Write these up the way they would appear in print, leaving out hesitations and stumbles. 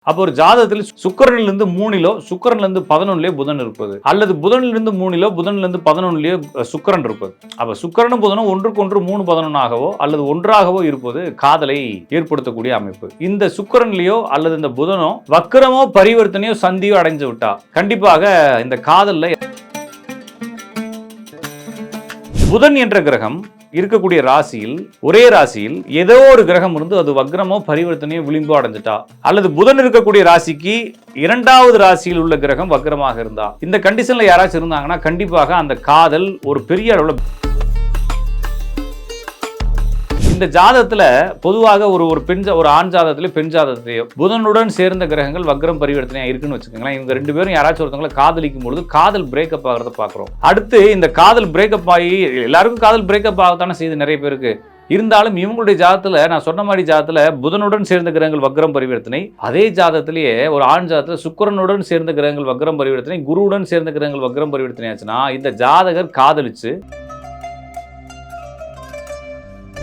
அப்போ ஒரு ஜாதகத்தில் சுக்கிரனிலிருந்து 3லோ சுக்கிரனிலிருந்து 11லயோ புதன் இருப்பது, அல்லது புதனிலிருந்து 3லோ புதனிலிருந்து 11லயோ சுக்கிரன் இருப்பது. அப்ப சுக்கிரனும் புதனும் ஒன்றுக்கு ஒன்று 3-11ஆகவோ அல்லது ஒன்றாகவோ இருப்பது காதலை ஏற்படுத்தக்கூடிய அமைப்பு. இந்த சுக்கிரன்லயோ அல்லது இந்த புதனோ வக்கிரமோ பரிவர்த்தனையோ சந்தியோ அடைஞ்சு விட்டா கண்டிப்பாக இந்த காதல்ல புதன் என்ற கிரகம் இருக்கக்கூடிய ராசியில் ஒரே ராசியில் ஏதோ ஒரு கிரகம் இருந்து அது வக்ரமோ பரிவர்த்தனையோ விளிம்போ அடைஞ்சிட்டா, அல்லது புதன் இருக்கக்கூடிய ராசிக்கு 2வது ராசியில் உள்ள கிரகம் வக்ரமாக இருந்தா, இந்த கண்டிஷன்ல யாராச்சும் இருந்தாங்கன்னா கண்டிப்பாக அந்த காதல் ஒரு பெரிய அளவுல இந்த ஜாதகத்துல பொதுவாக ஒரு ஆண் ஜாதகத்திலே பெண் ஜாதகத்திலேயோ புதனுடன் சேர்ந்த கிரகங்கள் வக்ரம் பரிவர்த்தனையா இருக்குன்னு வச்சுக்கோங்களேன். இவங்க 2 பேரும் யாராச்சும் ஒருத்தவங்களை காதலிக்கும் பொழுது காதல் பிரேக்கப் ஆகிறத பாக்குறோம். அடுத்து இந்த காதல் பிரேக்கப் ஆகி எல்லாருக்கும் காதல் பிரேக்கப் ஆகத்தானே செய்யுது நிறைய பேருக்கு. இருந்தாலும் இவங்களுடைய ஜாதகத்துல நான் சொன்ன மாதிரி ஜாதகத்துல புதனுடன் சேர்ந்த கிரகங்கள் வக்ரம் பரிவர்த்தனை, அதே ஜாதகத்திலேயே ஒரு ஆண் ஜாதகத்துல சுக்கிரனுடன் சேர்ந்த கிரகங்கள் வக்ரம் பரிவர்த்தனை, குருவுடன் சேர்ந்த கிரகங்கள் வக்ரம் பரிவர்த்தனை ஆச்சுன்னா இந்த ஜாதகர் காதலிச்சு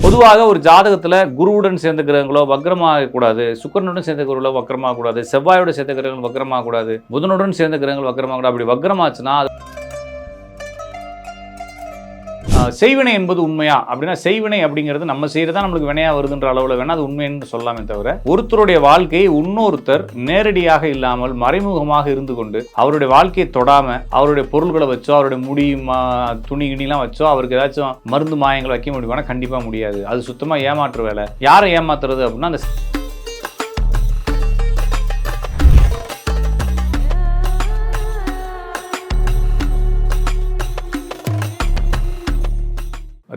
பொதுவாக ஒரு ஜாதகத்தில் குருவுடன் சேர்ந்த கிரகங்களோ வக்ரமாக கூடாது, சுக்கிரனுடன் சேர்ந்த கிரகங்களோ வக்ரமாக கூடாது, செவ்வாயோட சேர்ந்த கிரகங்கள் வக்ரமாக கூடாது, புதனுடன் சேர்ந்த கிரகங்கள் வக்ரமாக கூடாது. அப்படி வக்ரமாச்சுன்னா செய்வினை என்பது உண்மையா அப்படின்னா செய்வினை அப்படிங்கிறது நம்ம செய்யறதா நம்மளுக்கு வினையா வருதுன்ற அளவில் வேணா அது உண்மைன்னு சொல்லாமே தவிர ஒருத்தருடைய வாழ்க்கையை இன்னொருத்தர் நேரடியாக இல்லாமல் மறைமுகமாக இருந்து கொண்டு அவருடைய வாழ்க்கையை தொடாம அவருடைய பொருள்களை வச்சோ அவருடைய முடி துணி கிணிலாம் வச்சோ அவருக்கு ஏதாச்சும் மருந்து மாயங்கள் வைக்க முடியுமானா கண்டிப்பா முடியாது. அது சுத்தமா ஏமாற்று வேலை. யாரை ஏமாத்துறது அப்படின்னா அந்த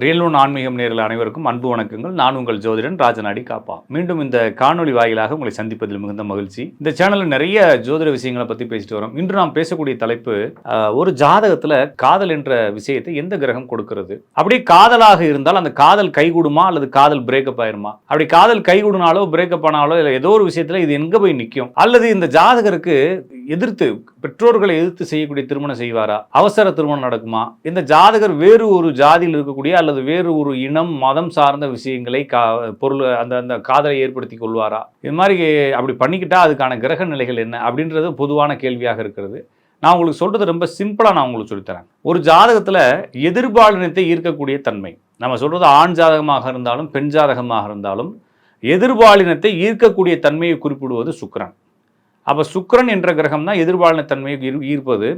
ரியல் ஒன் ஆன்மீகம் நேயர்கள் அனைவருக்கும் அன்பு வணக்கங்கள். நான் உங்கள் ஜோதிடன் ராஜநாடி காப்பா. மீண்டும் இந்த காணொலி வாயிலாக உங்களை சந்திப்பதில் மிகுந்த மகிழ்ச்சி. இந்த சேனலில் நிறைய ஜோதிட விஷயங்களை பற்றி பேசிட்டு வரோம். இன்று நாம் பேசக்கூடிய தலைப்பு ஒரு ஜாதகத்தில் காதல் என்ற விஷயத்தை எந்த கிரகம் கொடுக்கிறது, அப்படி காதலாக இருந்தால் அந்த காதல் கைகூடுமா அல்லது காதல் பிரேக்கப் ஆயிருமா, அப்படி காதல் கைகூடுனாலோ பிரேக்கப் ஆனாலோ இல்லை ஏதோ ஒரு விஷயத்தில் இது எங்கே போய் நிற்கும், அல்லது இந்த ஜாதகருக்கு எதிர்த்து பெற்றோர்களை எதிர்த்து செய்யக்கூடிய திருமணம் செய்வாரா, அவசர திருமணம் நடக்குமா, இந்த ஜாதகர் வேறு ஒரு ஜாதியில் இருக்கக்கூடிய அல்லது வேறு ஒரு இனம் மதம் சார்ந்த விஷயங்களை பொருள் அந்த காதலை ஏற்படுத்தி கொள்வாரா, இது மாதிரி அப்படி பண்ணிக்கிட்டா அதுக்கான கிரக நிலைகள் என்ன அப்படின்றது பொதுவான கேள்வியாக இருக்கிறது. நான் உங்களுக்கு சொல்றது ரொம்ப சிம்பிளா நான் உங்களுக்கு சொல்லித்தரேன். ஒரு ஜாதகத்துல எதிர்பாலினத்தை ஈர்க்கக்கூடிய தன்மை, நம்ம சொல்றது ஆண் ஜாதகமாக இருந்தாலும் பெண் ஜாதகமாக இருந்தாலும் எதிர்பாலினத்தை ஈர்க்கக்கூடிய தன்மையை குறிப்பிடுவது சுக்கிரன். அப்ப சுக்கிரன் என்ற கிரகம் தான் எதிர்பாலின தன்மையை ஈர்ப்பது.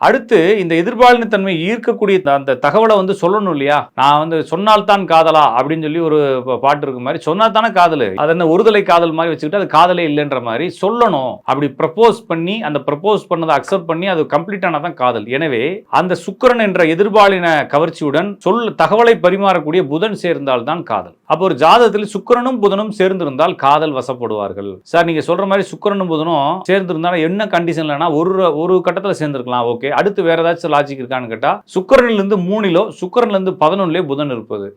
அடுத்து இந்த எதிர்பாலினத்தன்மை ஈர்க்கக்கூடிய அந்த தகவலை சொல்லணும் இல்லையா. நான் சொன்னால்தான் காதலா அப்படின்னு சொல்லி ஒரு பாட்டு இருக்கு மாதிரி, சொன்னால்தானே காதல், அது என்ன ஒருதலை காதல் மாதிரி வச்சுக்கிட்டு அது காதலே இல்லைன்ற மாதிரி சொல்லணும். அப்படி ப்ரப்போஸ் பண்ணி அந்த ப்ரப்போஸ் பண்ணதை அக்செப்ட் பண்ணி அது கம்ப்ளீட் ஆனதான் காதல். எனவே அந்த சுக்கிரன் என்ற எதிர்பாலின கவர்ச்சியுடன் தகவலை பரிமாறக்கூடிய புதன் சேர்ந்தால்தான் காதல். அப்போ ஒரு ஜாதகத்தில் சுக்கிரனும் புதனும் சேர்ந்திருந்தால் காதல் வசப்படுவார்கள். சார் நீங்க சொல்ற மாதிரி சுக்கிரனும் புதனும் சேர்ந்திருந்தாலும் என்ன கண்டிஷன்லனா ஒரு கட்டத்தில் சேர்ந்திருக்கலாம், ஓகே. அடுத்து வேற ஏதாச்சும் லாஜிக் இருக்கான்னு கேட்டா சுக்கிரனிலிருந்து 3லோ சுக்கிரனிலிருந்து 11லயோ புதன் இருப்பது,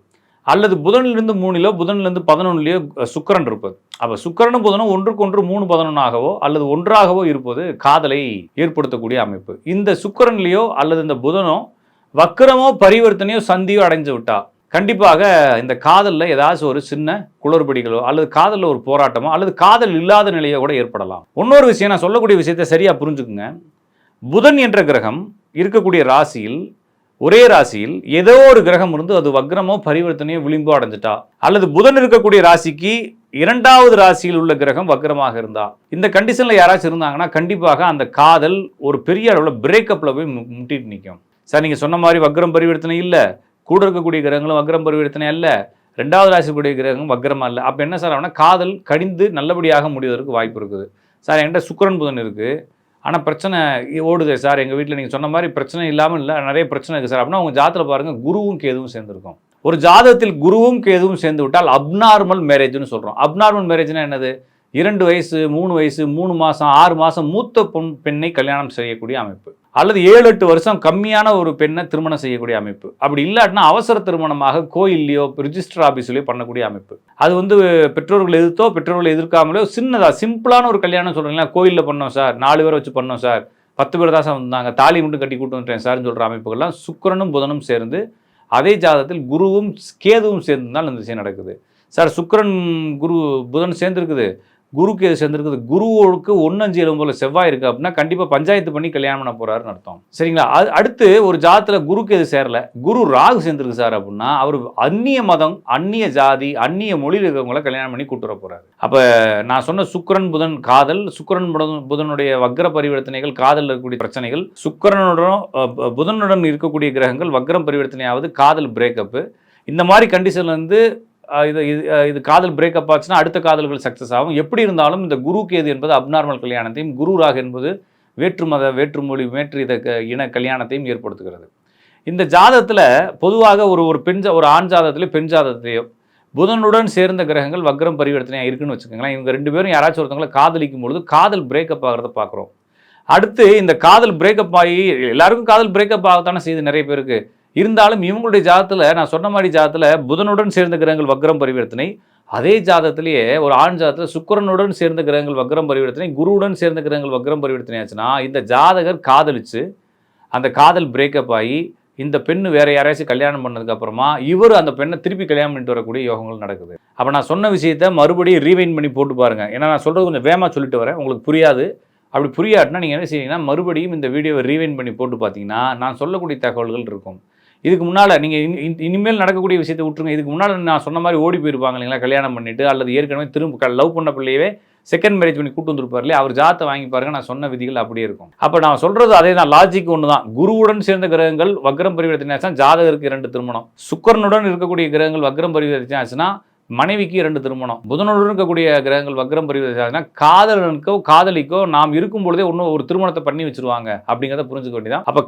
அல்லது புதனிலிருந்து 3லோ புதனிலிருந்து 11லயோ சுக்கிரன் இருப்பது. அப்ப சுக்கிரனும் புதனும் ஒன்றுக்கு ஒன்று 3-11ஆகவோ அல்லது ஒன்றாகவோ இருப்பது காதலை ஏற்படுத்தக்கூடிய அமைப்பு. இந்த சுக்கிரன்லயோ அல்லது இந்த புதனோ வக்கிரமோ பரிவர்த்தனையோ சந்தியோ அடைஞ்சு விட்டா கண்டிப்பாக இந்த காதலில் ஏதாச்சும் ஒரு சின்ன குளறுபடிகளோ அல்லது காதலில் ஒரு போராட்டமோ அல்லது காதல் இல்லாத நிலையோ கூட ஏற்படலாம். இன்னொரு விஷயம், நான் சொல்லக்கூடிய விஷயத்தை சரியா புரிஞ்சுக்குங்க. புதன் என்ற கிரகம் இருக்கக்கூடிய ராசியில் ஒரே ராசியில் ஏதோ ஒரு கிரகம் இருந்து அது வக்ரமோ பரிவர்த்தனையோ விளிம்போ அடைஞ்சிட்டா, அல்லது புதன் இருக்கக்கூடிய ராசிக்கு 2வது ராசியில் உள்ள கிரகம் வக்ரமாக இருந்தா, இந்த கண்டிஷன்ல யாராச்சும் இருந்தாங்கன்னா கண்டிப்பாக அந்த காதல் ஒரு பெரிய அளவில் பிரேக்கப்ல போய் முட்டிட்டு நிற்கும். சார் நீங்க சொன்ன மாதிரி வக்ரம் பரிவர்த்தனை இல்லை, கூட இருக்கக்கூடிய கிரகங்களும் வக்ரம் பரிவர்த்தனை அல்ல, 2வது ராசிக்கூடிய கிரகம் வக்ரமா இல்லை. அப்போ என்ன சார் ஆகுனா காதல் கடிந்து நல்லபடியாக முடிவதற்கு வாய்ப்பு இருக்குது. சார் என்கிட்ட சுக்கிரன் புதன் இருக்குது ஆனால் பிரச்சனை ஓடுதே சார், எங்கள் வீட்டில் நீங்கள் சொன்ன மாதிரி பிரச்சனை இல்லாமல் இல்லை, நிறைய பிரச்சனை இருக்குது சார் அப்படின்னா உங்கள் ஜாதகத்தில் பாருங்கள் குருவும் கேதுவும் சேர்ந்துருக்கும். ஒரு ஜாதகத்தில் குருவும் கேதுவும் சேர்ந்து விட்டால் அப்நார்மல் மேரேஜ்னு சொல்கிறோம். அப்நார்மல் மேரேஜ்னா என்னது? 2 வயசு 3 வயசு 3 மாதம் 6 மாதம் மூத்த பெண்ணை கல்யாணம் செய்யக்கூடிய அமைப்பு, அல்லது 7-8 வருஷம் கம்மியான ஒரு பெண்ணை திருமணம் செய்யக்கூடிய அமைப்பு. அப்படி இல்லாட்டினா அவசர திருமணமாக கோயில்லையோ ரிஜிஸ்டர் ஆஃபீஸ்லையோ பண்ணக்கூடிய அமைப்பு. அது பெற்றோர்கள் எதிர்த்தோ பெற்றோர்களை எதிர்க்காமலோ சின்னதாக சிம்பிளான ஒரு கல்யாணம் சொல்கிறீங்களா, கோயிலில் பண்ணோம் சார், 4 பேரை வச்சு பண்ணோம் சார், 10 பேர் தான் சார் வந்தாங்க, தாலி மட்டும் கட்டி கூட்டு வந்துட்டேன் சார்னு சொல்கிற அமைப்புகள்லாம் சுக்கிரனும் புதனும் சேர்ந்து அதே ஜாதகத்தில் குருவும் கேதுவும் சேர்ந்துதான் இந்த விஷயம் நடக்குது. சார் சுக்கிரன் குரு புதன் சேர்ந்துருக்குது, குருக்கு சேர்ந்துருக்குது. குருவோருக்கு 1-5-7 போல செவ்வாய் இருக்குது அப்படின்னா கண்டிப்பாக பஞ்சாயத்து பண்ணி கல்யாணம் பண்ண போகிறாருன்னு அர்த்தம். சரிங்களா? அடுத்து ஒரு ஜாதத்தில் குருக்கு எது சேரல, குரு ராகு சேர்ந்துருக்கு சார் அப்படின்னா அவர் அந்நிய மதம், அந்நிய ஜாதி, அந்நிய மொழியில் இருக்கிறவங்கள கல்யாணம் பண்ணி கூட்டு வர போகிறாரு. அப்போ நான் சொன்ன சுக்கிரன் புதன் காதல், சுக்கிரன் புதனுடைய வக்ர பரிவர்த்தனைகள், காதல் இருக்கக்கூடிய பிரச்சனைகள், சுக்கிரனுடன் புதனுடன் இருக்கக்கூடிய கிரகங்கள் வக்ரம் பரிவர்த்தனையாவது காதல் பிரேக்கப்பு, இந்த மாதிரி கண்டிஷன்ல இருந்து இது காதல் பிரேக்கப் ஆச்சுன்னா அடுத்த காதல்கள் சக்ஸஸ் ஆகும். எப்படி இருந்தாலும் இந்த குரு கேது என்பது அப்நார்மல் கல்யாணத்தையும், குரு ராகு என்பது வேற்று மத, வேற்று மொழி, வேற்று இன கல்யாணத்தையும் ஏற்படுத்துகிறது. இந்த ஜாதகத்தில் பொதுவாக ஒரு ஆண் ஜாதகத்திலே பெண் ஜாதகத்திலேயோ புதனுடன் சேர்ந்த கிரகங்கள் வக்ரம் பரிவர்த்தனையாக இருக்குன்னு வச்சுக்கோங்களேன். இவங்க 2 பேரும் யாராச்சும் ஒருத்தவங்களை காதலிக்கும் பொழுது காதல் பிரேக்கப் ஆகிறத பார்க்குறோம். அடுத்து இந்த காதல் பிரேக்கப் ஆகி எல்லாருக்கும் காதல் பிரேக்கப் ஆகத்தானே செய்யுது நிறைய பேருக்கு. இருந்தாலும் இவங்களுடைய ஜாதத்தில் நான் சொன்ன மாதிரி ஜாதத்தில் புதனுடன் சேர்ந்த கிரகங்கள் வக்ரம் பரிவர்த்தனை, அதே ஜாதத்திலேயே ஒரு ஆண் ஜாதத்தில் சுக்கிரனுடன் சேர்ந்த கிரகங்கள் வக்ரம் பரிவர்த்தனை, குருவுடன் சேர்ந்த கிரகங்கள் வக்ரம் பரிவர்த்தனை ஆச்சுன்னா இந்த ஜாதகர் காதலிச்சு அந்த காதல் பிரேக்கப் ஆகி இந்த பெண்ணு வேற யாரையாச்சும் கல்யாணம் பண்ணதுக்கு அப்புறமா இவர் அந்த பெண்ணை திருப்பி கல்யாணம் பண்ணிட்டு வரக்கூடிய யோகங்கள் நடக்குது. அப்போ நான் சொன்ன விஷயத்தை மறுபடியும் ரீவைண்ட் பண்ணி போட்டு பாருங்க. ஏன்னா நான் சொல்றது கொஞ்சம் வேகமாக சொல்லிட்டு வரேன், உங்களுக்கு புரியாது. அப்படி புரியாட்டினா நீங்கள் என்ன செய்வீங்கன்னா மறுபடியும் இந்த வீடியோவை ரீவைண்ட் பண்ணி போட்டு பார்த்தீங்கன்னா நான் சொல்லக்கூடிய தகவல்கள் இருக்கும். இதுக்கு முன்னால் நீங்கள் இனிமேல் நடக்கக்கூடிய விஷயத்தை விட்டுருங்க. இதுக்கு முன்னால் நான் சொன்ன மாதிரி ஓடி போயிருப்பாங்க இல்லைங்களா, கல்யாணம் பண்ணிட்டு, அல்லது ஏற்கனவே திரும்ப லவ் பண்ண பிள்ளையவே செகண்ட் மேரேஜ் பண்ணி கூட்டு வந்துருப்பார் இல்லையா, அவர் ஜாத்தை வாங்கி பாருங்க, நான் சொன்ன விதிகள் அப்படியே இருக்கும். அப்போ நான் சொல்றது அதே தான், லாஜிக் ஒன்று தான். குருவுடன் சேர்ந்த கிரகங்கள் வக்ரம் பரிவர்த்தனை ஆச்சுன்னா ஜாதகருக்கு 2 திருமணம், சுக்கிரனுடன் இருக்கக்கூடிய கிரகங்கள் வக்ரம் பரிவர்த்தனை ஆச்சுன்னா மனைவிக்கு 2 திருமணம், புதனுடன் இருக்கக்கூடிய கிரகங்கள் வக்ரம் பரிவர்த்தனை ஆச்சுன்னா காதலனுக்கோ காதலிக்கோ நாம் இருக்கும் பொழுதே இன்னும் ஒரு திருமணத்தை பண்ணி வச்சிருவாங்க அப்படிங்கிறத புரிஞ்சுக்க வேண்டியதான். அப்போ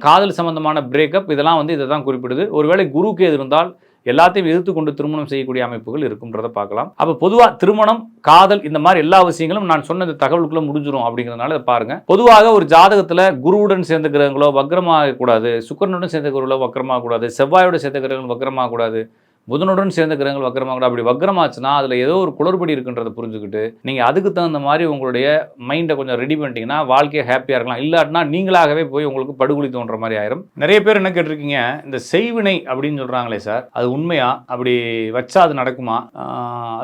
காதல் சம்பந்தமான பிரேக்கப் இதெல்லாம் இதை தான் குறிப்பிடுது. ஒருவேளை குருக்கு எது இருந்தால் எல்லாத்தையும் எதிர்த்து கொண்டு திருமணம் செய்யக்கூடிய அமைப்புகள் இருக்குன்றதை பார்க்கலாம். அப்போ பொதுவாக திருமணம், காதல், இந்த மாதிரி எல்லா விஷயங்களும் நான் சொன்ன இந்த தகவலுக்குள்ள முடிஞ்சிடும் அப்படிங்கிறதுனால இதை பாருங்க. பொதுவாக ஒரு ஜாதகத்தில் குருவுடன் சேர்ந்த கிரகங்களோ வக்ரமாக கூடாது, சுக்கிரனுடன் சேர்ந்த கிரகங்களோ வக்ரமாக கூடாது, செவ்வாயோட சேர்ந்த கிரகங்கள் வக்ரமாக கூடாது, புதனுடன் சேர்ந்த கிரகங்கள் வக்ரமாக கூட. அப்படி வக்ரமாச்சுன்னா அதில் ஏதோ ஒரு குளறுபடி இருக்குன்றதை புரிஞ்சுக்கிட்டு நீங்கள் அதுக்கு தகுந்த மாதிரி உங்களுடைய மைண்டை கொஞ்சம் ரெடி பண்ணிட்டீங்கன்னா வாழ்க்கையை ஹாப்பியாக இருக்கலாம். இல்லாட்டினா நீங்களாகவே போய் உங்களுக்கு படுகொலி தோன்ற மாதிரி ஆயிரும். நிறைய பேர் என்ன கேட்டிருக்கீங்க, இந்த செய்வினை அப்படின்னு சொல்கிறாங்களே சார், அது உண்மையா? அப்படி வச்சா அது நடக்குமா?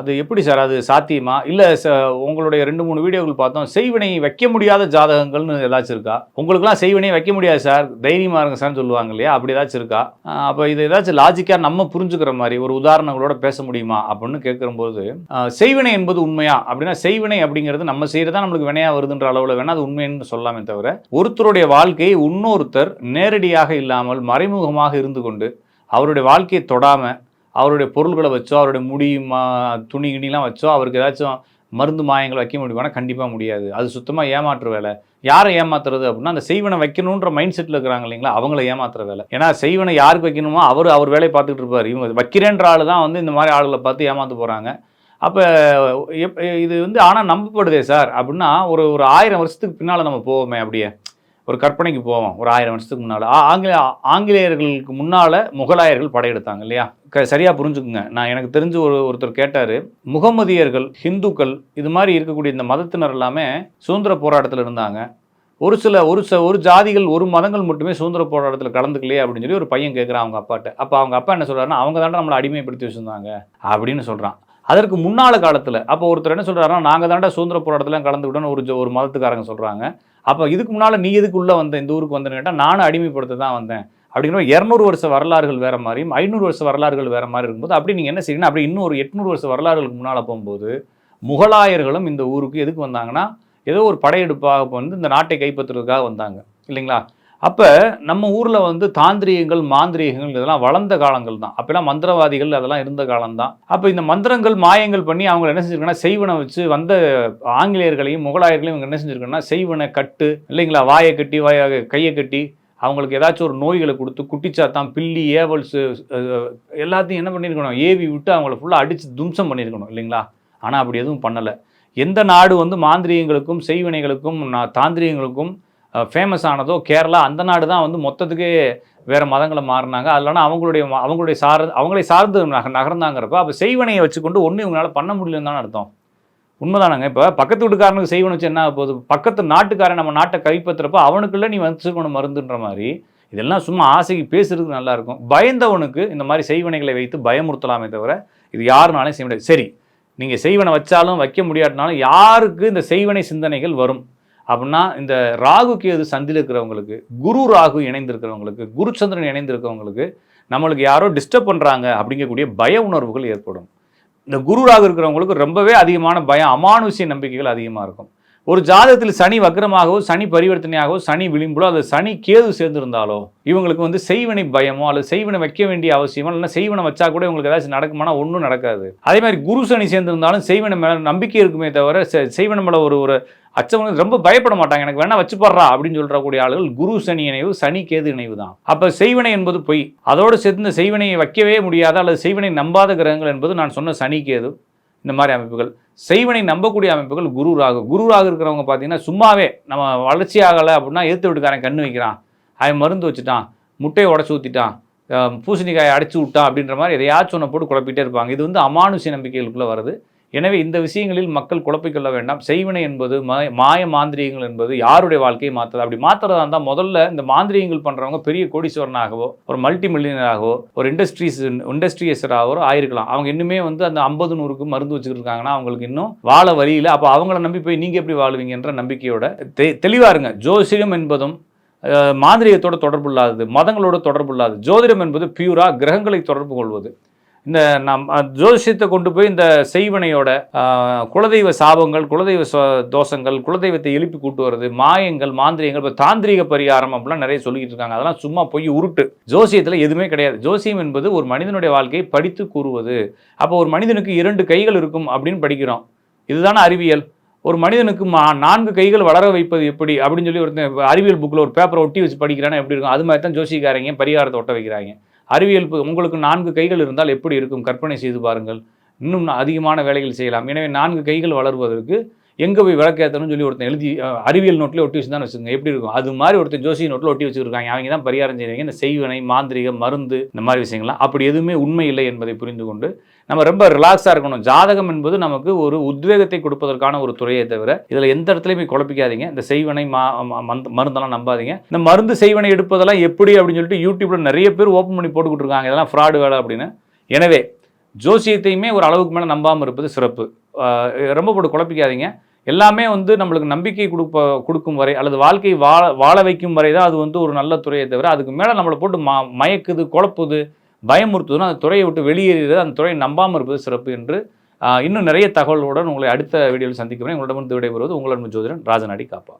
அது எப்படி சார், அது சாத்தியமா? இல்லை உங்களுடைய 2-3 வீடியோக்கள் பார்த்தோம், செய்வினை வைக்க முடியாத ஜாதகங்கள்னு ஏதாச்சும் இருக்கா? உங்களுக்குலாம் செய்வினை வைக்க முடியாது சார், தைரியமாக இருங்க சார்னு சொல்லுவாங்க இல்லையா, அப்படி ஏதாச்சும் இருக்கா? அப்போ இது ஏதாச்சும் லாஜிக்காக நம்ம புரிஞ்சுக்கிற மாதிரி ஒரு உதாரணங்களோட பேச முடியுமா அப்படின்னு கேட்கும்போது, செய்வினை என்பது உண்மையா அப்படின்னா, செய்வினை அப்படிங்கிறது நம்ம செய்யறதா நம்மளுக்கு வினையா வருதுன்ற அளவில் வேணா அது உண்மைன்னு சொல்லாமே தவிர, ஒருத்தருடைய வாழ்க்கையை இன்னொருத்தர் நேரடியாக இல்லாமல் மறைமுகமாக இருந்து கொண்டு அவருடைய வாழ்க்கையை தொடாம அவருடைய பொருள்களை வச்சோ, அவருடைய முடி துணி கிணிலாம் வச்சோ அவருக்கு ஏதாச்சும் மருந்து மாயங்கள் வைக்க முடியுமானா கண்டிப்பாக முடியாது. அது சுத்தமாக ஏமாற்று வேலை. யாரை ஏமாத்துறது அப்படின்னா, அந்த செய்வனை வைக்கணுன்ற மைண்ட் செட்டில் இருக்கிறாங்க இல்லைங்களா, அவங்கள ஏமாத்துற வேலை. ஏன்னா செய்வனை யாருக்கு வைக்கணுமோ அவர் வேலையை பார்த்துட்டு இருப்பார். இவங்க வைக்கிறேன்ற ஆள் தான் இந்த மாதிரி ஆளுகளை பார்த்து ஏமாற்ற போகிறாங்க. அப்போ இது ஆனால் நம்பப்படுதே சார் அப்படின்னா, ஒரு 1000 வருஷத்துக்கு பின்னால் நம்ம போவோமே, அப்படியே ஒரு கற்பனைக்கு போவோம். ஒரு 1000 வருஷத்துக்கு முன்னால் ஆங்கிலேயர்களுக்கு முன்னால் முகலாயர்கள் படையெடுத்தாங்க இல்லையா. சரியாக புரிஞ்சுக்குங்க. நான் எனக்கு தெரிஞ்சு ஒருத்தர் கேட்டார், முகமதியர்கள், ஹிந்துக்கள், இது மாதிரி இருக்கக்கூடிய இந்த மதத்தினர் எல்லாமே சுதந்திர போராட்டத்தில் இருந்தாங்க. ஒரு ஜாதிகள், ஒரு மதங்கள் மட்டுமே சுதந்திர போராட்டத்தில் கலந்துக்கலையே அப்படின்னு சொல்லி ஒரு பையன் கேட்குறான் அவங்க அப்பாட்ட. அப்போ அவங்க அப்பா என்ன சொல்கிறாருன்னா, அவங்க தாண்டா நம்மளை அடிமைப்படுத்தி வச்சுருந்தாங்க அப்படின்னு சொல்கிறான். அதற்கு முன்னால காலத்தில் அப்போ ஒருத்தர் என்ன சொல்கிறாருன்னா, நாங்கள் தாண்டா சுதந்திர போராட்டத்தில் கலந்துக்கிட்டோன்னு ஒரு மதத்துக்காரங்க சொல்கிறாங்க. அப்போ இதுக்கு முன்னால் நீ எதுக்கு உள்ளே வந்த, இந்த ஊருக்கு வந்தேன்னு கேட்டால், நானும் அடிமைப்படுத்த தான் வந்தேன் அப்படிங்கிற 200 வருஷ வரலாறுகள் வேறு மாதிரியும் 500 வருஷ வரலாறுகள் வேறு மாதிரி இருக்கும்போது, அப்படி நீங்கள் என்ன செய்யணும், அப்படி இன்னும் ஒரு 800 வருஷ வரலாறுகளுக்கு முன்னால் போகும்போது முகலாயர்களும் இந்த ஊருக்கு எதுக்கு வந்தாங்கன்னா, ஏதோ ஒரு படையெடுப்பாக இந்த நாட்டை கைப்பற்றுறதுக்காக வந்தாங்க இல்லைங்களா. அப்போ நம்ம ஊரில் தாந்திரிகங்கள், மாந்திரிகங்கள் இதெல்லாம் வளர்ந்த காலங்கள் தான். அப்போலாம் மந்திரவாதிகள் அதெல்லாம் இருந்த காலம்தான். அப்போ இந்த மந்திரங்கள், மாயங்கள் பண்ணி அவங்க என்ன செஞ்சுருக்காங்கன்னா, செய்வனை வச்சு வந்த ஆங்கிலேயர்களையும் முகலாயர்களையும் இவங்க என்ன செஞ்சுருக்காங்கன்னா, செய்வனை கட்டு இல்லைங்களா, வாயை கட்டி கையை கட்டி அவங்களுக்கு ஏதாச்சும் ஒரு நோய்களை கொடுத்து, குட்டிச்சாத்தான், பில்லி, ஏவல்ஸு எல்லாத்தையும் என்ன பண்ணியிருக்கணும், ஏவி விட்டு அவங்கள ஃபுல்லாக அடித்து தும்சம் பண்ணியிருக்கணும் இல்லைங்களா. ஆனால் அப்படி எதுவும் பண்ணலை. எந்த நாடு மாந்திரிகங்களுக்கும் செய்வினைகளுக்கும் தாந்திரிகங்களுக்கும் ஃபேமஸ் ஆனதோ கேரளா, அந்த நாடு தான் மொத்தத்துக்கே வேறு மதங்களை மாறினாங்க. அதனால அவங்களை சார்ந்து நகர்ந்தாங்கிறப்ப, அப்போ செய்வனையை வச்சுக்கொண்டு ஒன்றும் இவங்களால பண்ண முடியலன்னு தானே அர்த்தம். உண்மைதானங்க. இப்போ பக்கத்து வீட்டுக்காரனுக்கு செய்வனை வச்சு என்ன போகுது, பக்கத்து நாட்டுக்காரன் நம்ம நாட்டை கைப்பற்றுறப்போ அவனுக்குள்ள நீ வச்சுக்கணும் மருந்துன்ற மாதிரி. இதெல்லாம் சும்மா ஆசைக்கு பேசுறதுக்கு நல்லாயிருக்கும். பயந்தவனுக்கு இந்த மாதிரி செய்வனைகளை வைத்து பயமுறுத்தலாமே தவிர இது யாருனாலையும் செய்ய முடியாது. சரி, நீங்கள் செய்வனை வச்சாலும் வைக்க முடியாட்டினாலும் யாருக்கு இந்த செய்வனை சிந்தனைகள் வரும் அப்படின்னா, இந்த ராகு கேது சந்தியில் இருக்கிறவங்களுக்கு, குரு ராகு இணைந்திருக்கிறவங்களுக்கு, குரு சந்திரன் இணைந்திருக்கிறவங்களுக்கு நம்மளுக்கு யாரோ டிஸ்டர்ப் பண்ணுறாங்க அப்படிங்கக்கூடிய பய உணர்வுகள் ஏற்படும். இந்த குரு ராகு இருக்கிறவங்களுக்கு ரொம்பவே அதிகமான பயம், அமானுஷ்ய நம்பிக்கைகள் அதிகமாக இருக்கும். ஒரு ஜாதகத்தில் சனி வக்ரமாகவோ, சனி பரிவர்த்தனையாகவோ, சனி விளிம்புலோ, அல்லது சனி கேது சேர்ந்திருந்தாலோ இவங்களுக்கு வந்து செய்வனை பயமோ அல்லது செய்வனை வைக்க வேண்டிய அவசியமோ, இல்லைன்னா செய்வனை வச்சா கூட இவங்களுக்கு ஏதாச்சும் நடக்குமானா ஒன்றும் நடக்காது. அதே மாதிரி குரு சனி சேர்ந்திருந்தாலும் செய்வனை மேலே நம்பிக்கை இருக்குமே தவிர செய்வனை மேலே ஒரு அச்சம் ரொம்ப பயப்பட மாட்டாங்க. எனக்கு வேணா வச்சு போடுறா அப்படின்னு சொல்றக்கூடிய ஆளுகள் குரு சனி இணைவு, சனி கேது இணைவு தான். அப்போ செய்வனை என்பது பொய். அதோடு சேர்ந்து செய்வனையை வைக்கவே முடியாத அல்லது செய்வனை நம்பாத கிரகங்கள் என்பது நான் சொன்ன சனி கேது இந்த மாதிரி அமைப்புகள். செய்வனை நம்பக்கூடிய அமைப்புகள் குரு ராகு. குரு ராகு இருக்கிறவங்க பார்த்தீங்கன்னா சும்மாவே நம்ம வளர்ச்சி ஆகலை அப்படின்னா எதிர்த்து வீட்டுக்காரன் கண்ணு வைக்கிறான், அவன் மருந்து வச்சுட்டான், முட்டையை உடச்சி ஊற்றிட்டான், பூசணிக்காயை அடிச்சு விட்டான் அப்படின்ற மாதிரி எதையாச்சும் ஒன்று போட்டு குழப்பிட்டே இருப்பாங்க. இது வந்து அமானுஷ்ய நம்பிக்கைகளுக்குள்ளே வருது. எனவே இந்த விஷயங்களில் மக்கள் குழப்பிக்கொள்ள வேண்டாம். செய்வனை என்பது மாய மாந்திரியங்கள் என்பது யாருடைய வாழ்க்கையை மாற்றுறது. அப்படி மாற்றுறதா இருந்தால் முதல்ல இந்த மாந்திரியங்கள் பண்ணுறவங்க பெரிய கோடீஸ்வரனாகவோ, ஒரு மல்டி மில்லியனராகவோ, ஒரு இண்டஸ்ட்ரியஸராகவோ ஆயிருக்கலாம். அவங்க இன்னுமே வந்து அந்த 50-100க்கு மருந்து வச்சுக்கிட்டு இருக்காங்கன்னா அவங்களுக்கு இன்னும் வாழ வழியில். அப்போ அவங்கள நம்பி போய் நீங்கள் எப்படி வாழ்வீங்கன்ற நம்பிக்கையோட தெளிவாக இருங்க. ஜோசியம் என்பதும் மாந்திரியத்தோட தொடர்பு இல்லாதது, மதங்களோட தொடர்பு இல்லாதது. ஜோதிடம் என்பது பியூரா கிரகங்களை தொடர்பு கொள்வது. இந்த ஜோதிஷத்தை கொண்டு போய் இந்த செய்வனையோட குலதெய்வ சாபங்கள், குலதெய்வ தோஷங்கள், குலதெய்வத்தை எழுப்பி கூட்டு வருது, மாயங்கள், மாந்திரியங்கள், இப்போ தாந்திரிக பரிகாரம் அப்படிலாம் நிறைய சொல்லிக்கிட்டு இருக்காங்க. அதெல்லாம் சும்மா போய் உருட்டு. ஜோசியத்தில் எதுவுமே கிடையாது. ஜோசியம் என்பது ஒரு மனிதனுடைய வாழ்க்கையை படித்து கூறுவது. அப்போ ஒரு மனிதனுக்கு 2 கைகள் இருக்கும் அப்படின்னு படிக்கிறோம். இதுதானே அறிவியல். ஒரு மனிதனுக்கு 4 கைகள் வளர வைப்பது எப்படி அப்படின்னு சொல்லி ஒரு அறிவியல் புக்கில் ஒரு பேப்பரை ஒட்டி வச்சு படிக்கிறானா எப்படி இருக்கும்? அது மாதிரி தான் ஜோசிக்காரங்க பரிகாரத்தை ஒட்ட வைக்கிறாங்க. அறிவியல் உங்களுக்கு 4 கைகள் இருந்தால் எப்படி இருக்கும்? கற்பனை செய்து பாருங்கள். இன்னும் அதிகமான வேலைகள் செய்யலாம். எனவே 4 கைகள் வளர்வதற்கு எங்கே போய் விளக்கேற்றணும்னு சொல்லி ஒருத்தன் எழுதி அறிவியல் நோட்டில் ஒட்டி வச்சு தான் வச்சுக்கோங்க. எப்படி இருக்கும்? அது மாதிரி ஒருத்தன் ஜோசிய நோட்டில் ஒட்டி வச்சுருக்காங்க. அவங்க தான் பரிகாரம் செய்வாங்க. இந்த செய்வனை, மாந்திரிகம், மருந்து இந்த மாதிரி விஷயங்கள்லாம் அப்படி எதுவுமே உண்மை இல்லை என்பதை புரிந்து கொண்டு நம்ம ரொம்ப ரிலாக்ஸாக இருக்கணும். ஜாதகம் என்பது நமக்கு ஒரு உத்வேகத்தை கொடுப்பதற்கான ஒரு துறையை தவிர இதில் எந்த இடத்துலையும் போய் குழப்பிக்காதீங்க. இந்த செய்வனை மருந்தெல்லாம் நம்பாதீங்க. இந்த மருந்து செய்வனை எடுப்பதெல்லாம் எப்படி அப்படின்னு சொல்லிட்டு யூடியூப்ல நிறைய பேர் ஓப்பன் பண்ணி போட்டுக்கிட்டு இருக்காங்க. இதெல்லாம் ஃப்ராடு வேலை அப்படின்னு. எனவே ஜோசியத்தையுமே ஒரு அளவுக்கு மேலே நம்பாமல் இருப்பது சிறப்பு. ரொம்ப போட்டு குழப்பிக்காதீங்க. எல்லாமே வந்து நம்மளுக்கு நம்பிக்கை கொடுக்கும் வரை அல்லது வாழ்க்கை வாழ வைக்கும் வரை தான் அது வந்து ஒரு நல்ல துறையை தவிர அதுக்கு மேலே நம்மளை போட்டு மயக்குது, குழப்புது, பயமுறுத்துதுன்னா அந்த துறையை விட்டு வெளியேறது, அந்த துறையை நம்பாமல் இருப்பது சிறப்பு என்று இன்னும் நிறைய தகவல்களுடன் உங்களை அடுத்த வீடியோவில் சந்திக்கிறேன். உங்களிடமிருந்து விடைபெறுவது உங்கள் அன்பு ஜோதிடன் ராஜநாடி காப்பா.